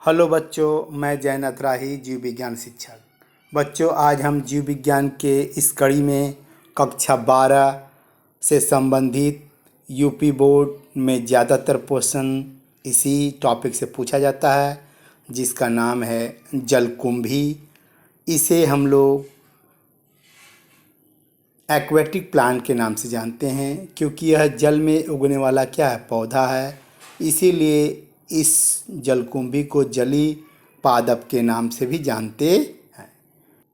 Hello बच्चों, मैं जैन अतराही जीव विज्ञान शिक्षक। बच्चों, आज हम जीव विज्ञान के इस कड़ी में कक्षा 12 से संबंधित यूपी बोर्ड में ज़्यादातर क्वेश्चन इसी टॉपिक से पूछा जाता है, जिसका नाम है जलकुंभी। इसे हम लोग एक्वेटिक प्लांट के नाम से जानते हैं, क्योंकि यह जल में उगने वाला क्या है, पौधा है। इसीलिए इस जलकुंभी को जलीय पादप के नाम से भी जानते हैं।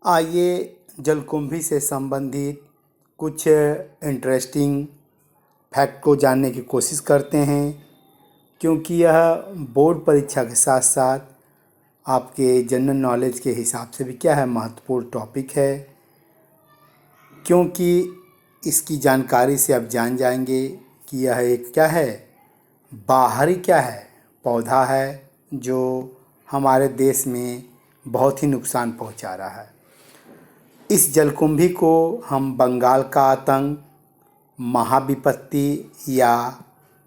आइए जलकुंभी से संबंधित कुछ इंटरेस्टिंग फैक्ट को जानने की कोशिश करते हैं, क्योंकि यह बोर्ड परीक्षा के साथ साथ आपके जनरल नॉलेज के हिसाब से भी क्या है, महत्वपूर्ण टॉपिक है। क्योंकि इसकी जानकारी से आप जान जाएंगे कि यह एक क्या है, बाहरी क्या है, पौधा है, जो हमारे देश में बहुत ही नुकसान पहुंचा रहा है। इस जलकुंभी को हम बंगाल का आतंक, महाविपत्ति या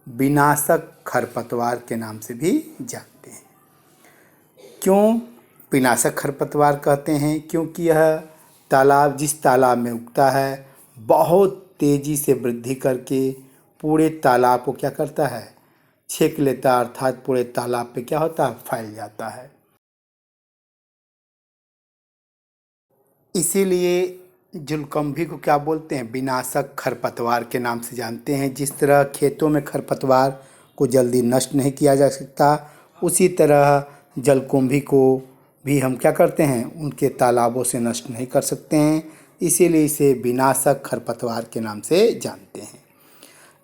विनाशक खरपतवार के नाम से भी जानते हैं। क्यों विनाशक खरपतवार कहते हैं? क्योंकि यह तालाब, जिस तालाब में उगता है, बहुत तेज़ी से वृद्धि करके पूरे तालाब को क्या करता है, छेक लेता है, अर्थात पूरे तालाब पे क्या होता है, फैल जाता है। इसीलिए जलकुंभी को क्या बोलते हैं, विनाशक खरपतवार के नाम से जानते हैं। जिस तरह खेतों में खरपतवार को जल्दी नष्ट नहीं किया जा सकता, उसी तरह जलकुंभी को भी हम क्या करते हैं, उनके तालाबों से नष्ट नहीं कर सकते हैं। इसीलिए इसे विनाशक खरपतवार के नाम से जानते हैं।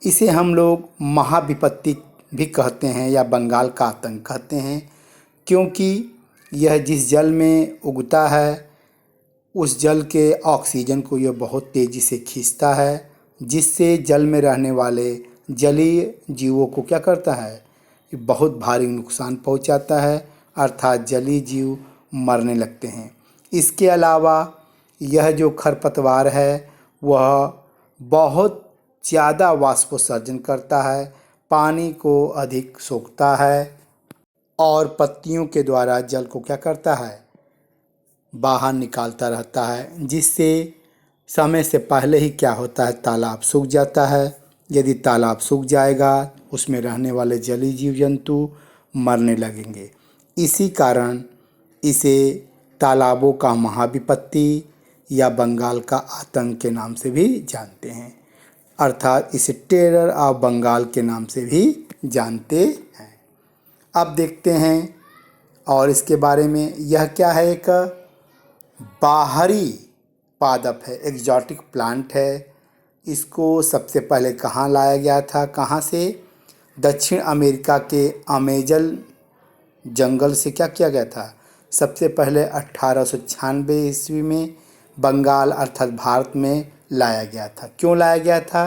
इसे हम लोग महाविपत्ति भी कहते हैं या बंगाल का आतंक कहते हैं, क्योंकि यह जिस जल में उगता है, उस जल के ऑक्सीजन को यह बहुत तेज़ी से खींचता है, जिससे जल में रहने वाले जलीय जीवों को क्या करता है, बहुत भारी नुकसान पहुंचाता है, अर्थात जलीय जीव मरने लगते हैं। इसके अलावा यह जो खरपतवार है, वह बहुत ज़्यादा वाष्पोत्सर्जन करता है, पानी को अधिक सोखता है और पत्तियों के द्वारा जल को क्या करता है, बाहर निकालता रहता है, जिससे समय से पहले ही क्या होता है, तालाब सूख जाता है। यदि तालाब सूख जाएगा, उसमें रहने वाले जलीय जीव जंतु मरने लगेंगे। इसी कारण इसे तालाबों का महाविपत्ति या बंगाल का आतंक के नाम से भी जानते हैं, अर्थात इसे टेरर ऑफ बंगाल के नाम से भी जानते हैं। अब देखते हैं और इसके बारे में, यह क्या है, एक बाहरी पादप है, एक्जॉटिक प्लांट है। इसको सबसे पहले कहाँ लाया गया था, कहाँ से? दक्षिण अमेरिका के अमेजन जंगल से क्या किया गया था, सबसे पहले 1896 ईस्वी में बंगाल अर्थात भारत में लाया गया था। क्यों लाया गया था?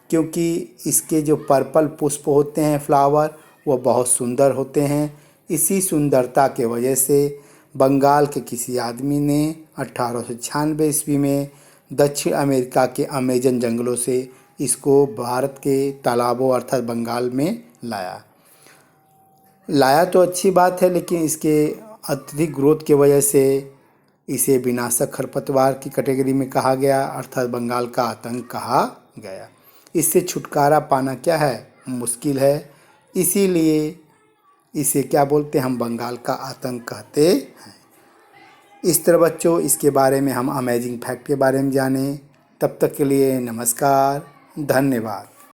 क्योंकि इसके जो पर्पल पुष्प होते हैं, फ्लावर, वो बहुत सुंदर होते हैं। इसी सुंदरता के वजह से बंगाल के किसी आदमी ने 1896 ईस्वी में दक्षिण अमेरिका के अमेजन जंगलों से इसको भारत के तालाबों अर्थात बंगाल में लाया तो अच्छी बात है, लेकिन इसके अत्यधिक ग्रोथ की वजह से इसे विनाशक खरपतवार की कैटेगरी में कहा गया, अर्थात बंगाल का आतंक कहा गया। इससे छुटकारा पाना क्या है, मुश्किल है। इसीलिए इसे क्या बोलते हैं, हम बंगाल का आतंक कहते हैं। इस तरह बच्चों, इसके बारे में हम अमेजिंग फैक्ट के बारे में जाने। तब तक के लिए नमस्कार, धन्यवाद।